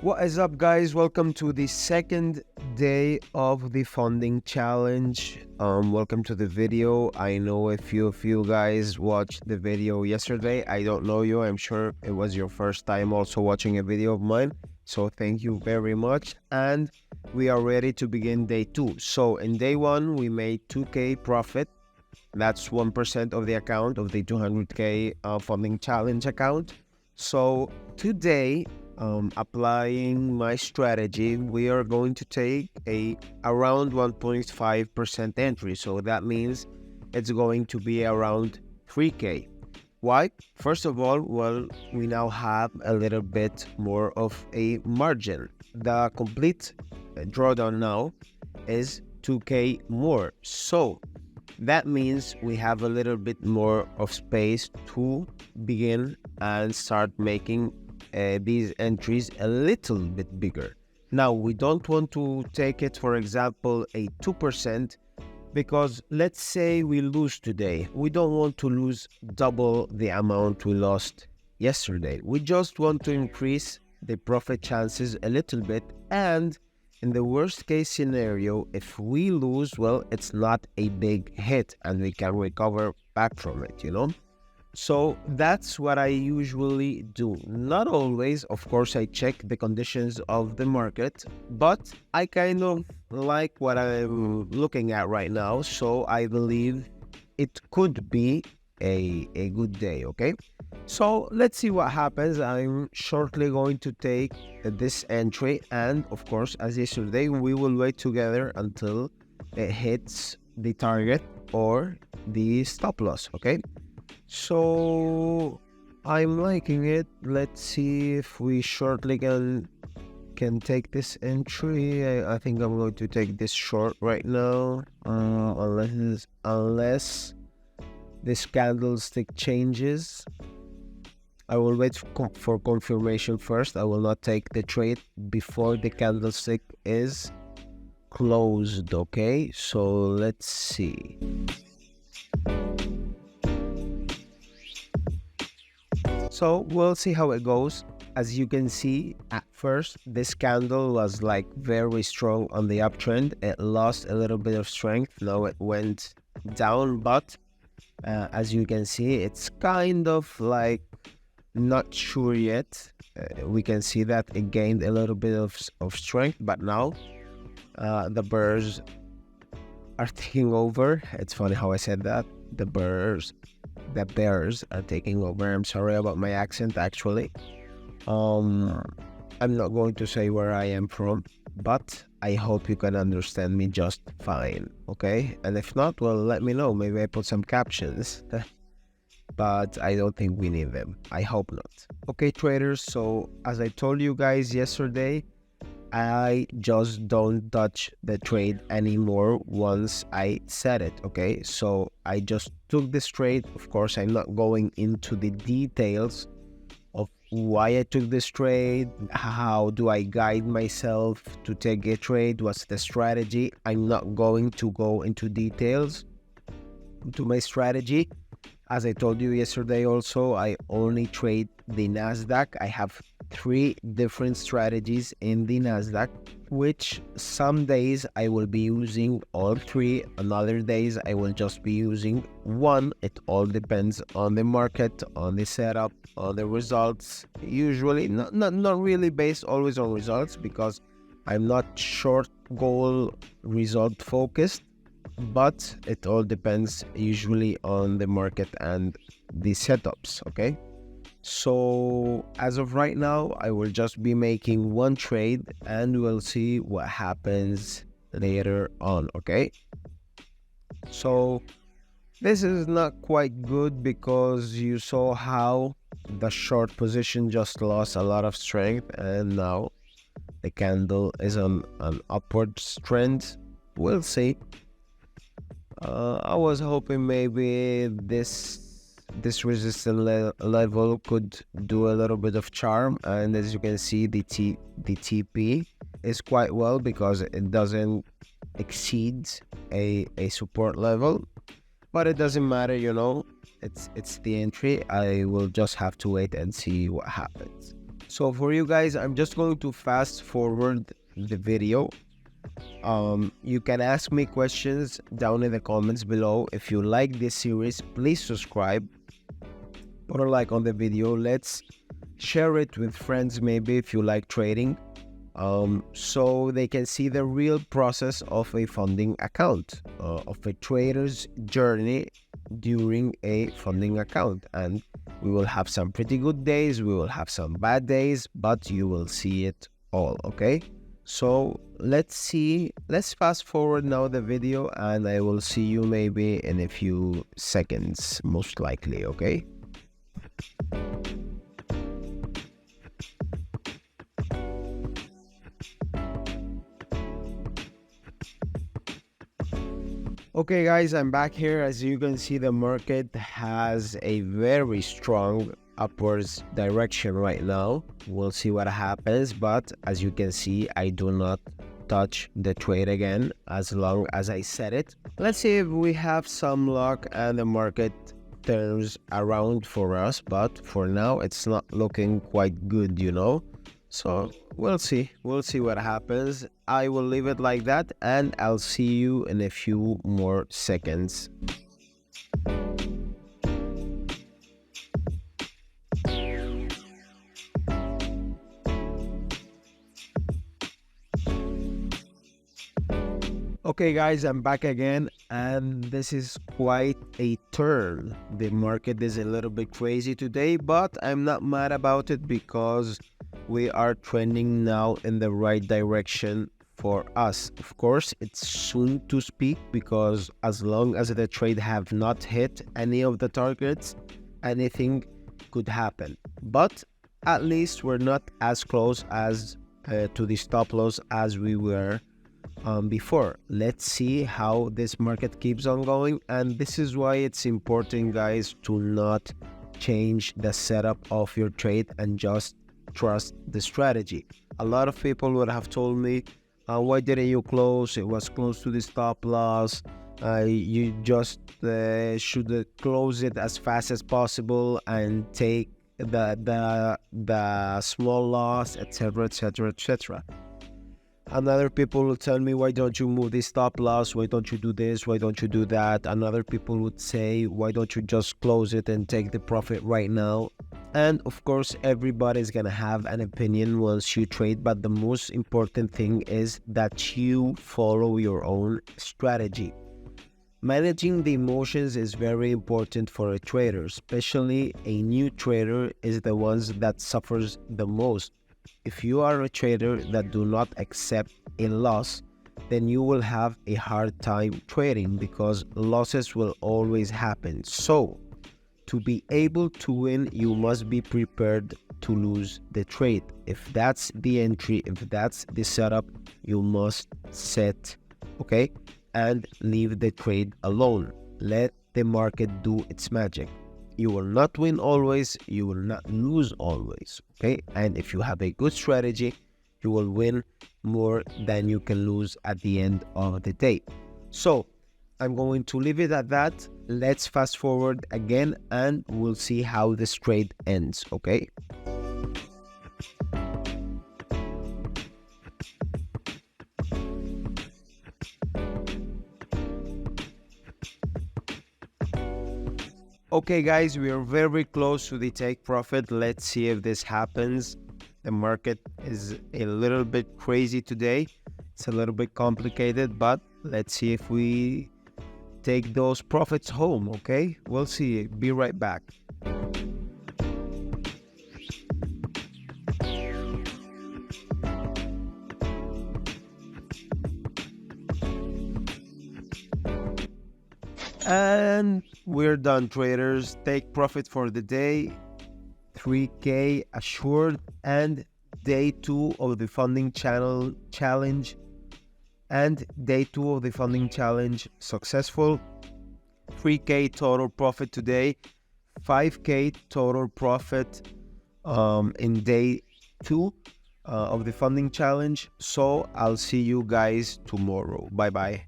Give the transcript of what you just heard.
What is up, guys? Welcome to the second day of the funding challenge. Welcome to the video. I know a few of you guys watched the video yesterday. I don't know you. I'm sure it was your first time also watching a video of mine. So thank you very much. And we are ready to begin day two. So in day one, we made 2K profit. That's 1% of the account of the 200K funding challenge account. So today, applying my strategy, we are going to take around 1.5% entry. So that means it's going to be around 3K. Why? First of all, well, we now have a little bit more of a margin. The complete drawdown now is 2K more. So that means we have a little bit more of space to begin and start making these entries a little bit bigger. Now, we don't want to take it, for example, a 2%, because let's say we lose today. We don't want to lose double the amount we lost yesterday. We just want to increase the profit chances a little bit, and in the worst case scenario, if we lose, well, it's not a big hit and we can recover back from it, So that's what I usually do. Not always, of course, I check the conditions of the market, but I kind of like what I'm looking at right now. So I believe it could be a good day, okay? So let's see what happens. I'm shortly going to take this entry, and of course, as yesterday, we will wait together until it hits the target or the stop loss, okay? So I'm liking it. Let's see if we shortly can take this entry. I think I'm going to take this short right now, unless this candlestick changes. I will wait for confirmation first. I will not take the trade before the candlestick is closed, okay? So let's see. So we'll see how it goes. As you can see, at first, this candle was like very strong on the uptrend. It lost a little bit of strength. Now it went down, but as you can see, it's kind of like not sure yet. We can see that it gained a little bit of strength, but now the bears are taking over. It's funny how I said that. The bears are taking over. I'm sorry about my accent, actually. I'm not going to say where I am from, but I hope you can understand me just fine, okay? And if not, well, let me know. Maybe I put some captions. But I don't think we need them. I hope not. Okay, traders, so as I told you guys yesterday, I just don't touch the trade anymore once I set it, okay? So I just took this trade. Of course, I'm not going into the details of why I took this trade, how do I guide myself to take a trade, what's the strategy. I'm not going to go into details to my strategy. As I told you yesterday also, I only trade the Nasdaq. I have 3 different strategies in the Nasdaq, which some days I will be using all 3, and other days I will just be using 1. It all depends on the market, on the setup, on the results. Usually, not really based always on results, because I'm not short goal result focused. But it all depends usually on the market and the setups, okay? So as of right now, I will just be making 1 trade and we'll see what happens later on, okay? So this is not quite good, because you saw how the short position just lost a lot of strength, and now the candle is on an upward trend. We'll see. I was hoping maybe this resistance level could do a little bit of charm, and as you can see, the TP is quite well, because it doesn't exceed a support level, but it doesn't matter, it's the entry. I will just have to wait and see what happens. So for you guys, I'm just going to fast forward the video. You can ask me questions down in the comments below. If you like this series, please subscribe, put a like on the video. Let's share it with friends, maybe, if you like trading, so they can see the real process of a funding account, of a trader's journey during a funding account. And we will have some pretty good days, we will have some bad days, but you will see it all. Okay, so let's fast forward now the video, and I will see you maybe in a few seconds, most likely. Okay. Okay guys, I'm back here. As you can see, the market has a very strong upwards direction right now. We'll see what happens, but as you can see, I do not touch the trade again as long as I set it. Let's see if we have some luck and the market turns around for us, but for now it's not looking quite good, you know. So we'll see what happens. I will leave it like that, and I'll see you in a few more seconds. Okay guys, I'm back again, and this is quite a turn. The market is a little bit crazy today, but I'm not mad about it because we are trending now in the right direction for us. Of course, it's soon to speak, because as long as the trade have not hit any of the targets, anything could happen. But at least we're not as close as to the stop loss as we were before. Let's see how this market keeps on going, and this is why it's important, guys, to not change the setup of your trade and just trust the strategy. A lot of people would have told me, why didn't you close? It was close to the stop loss. You just should close it as fast as possible and take the small loss, etc, etc, etc. Another people will tell me, why don't you move the stop loss? Why don't you do this? Why don't you do that? Another people would say, why don't you just close it and take the profit right now? And of course, everybody's gonna have an opinion once you trade, but the most important thing is that you follow your own strategy. Managing the emotions is very important for a trader, especially a new trader is the ones that suffers the most. If you are a trader that do not accept a loss, then you will have a hard time trading, because losses will always happen. So to be able to win, you must be prepared to lose the trade. If that's the entry, if that's the setup, you must set, okay, and leave the trade alone. Let the market do its magic. You will not win always, you will not lose always, okay? And if you have a good strategy, you will win more than you can lose at the end of the day. So I'm going to leave it at that. Let's fast forward again, and we'll see how this trade ends, okay? Okay guys, we are very close to the take profit. Let's see if this happens. The market is a little bit crazy today. It's a little bit complicated, but let's see if we take those profits home, okay? We'll see. Be right back. And we're done, traders. Take profit for the day, 3K assured, and day 2 of the funding channel challenge, and day 2 of the funding challenge successful. 3K total profit today, 5K total profit in day 2 of the funding challenge. So I'll see you guys tomorrow. Bye bye.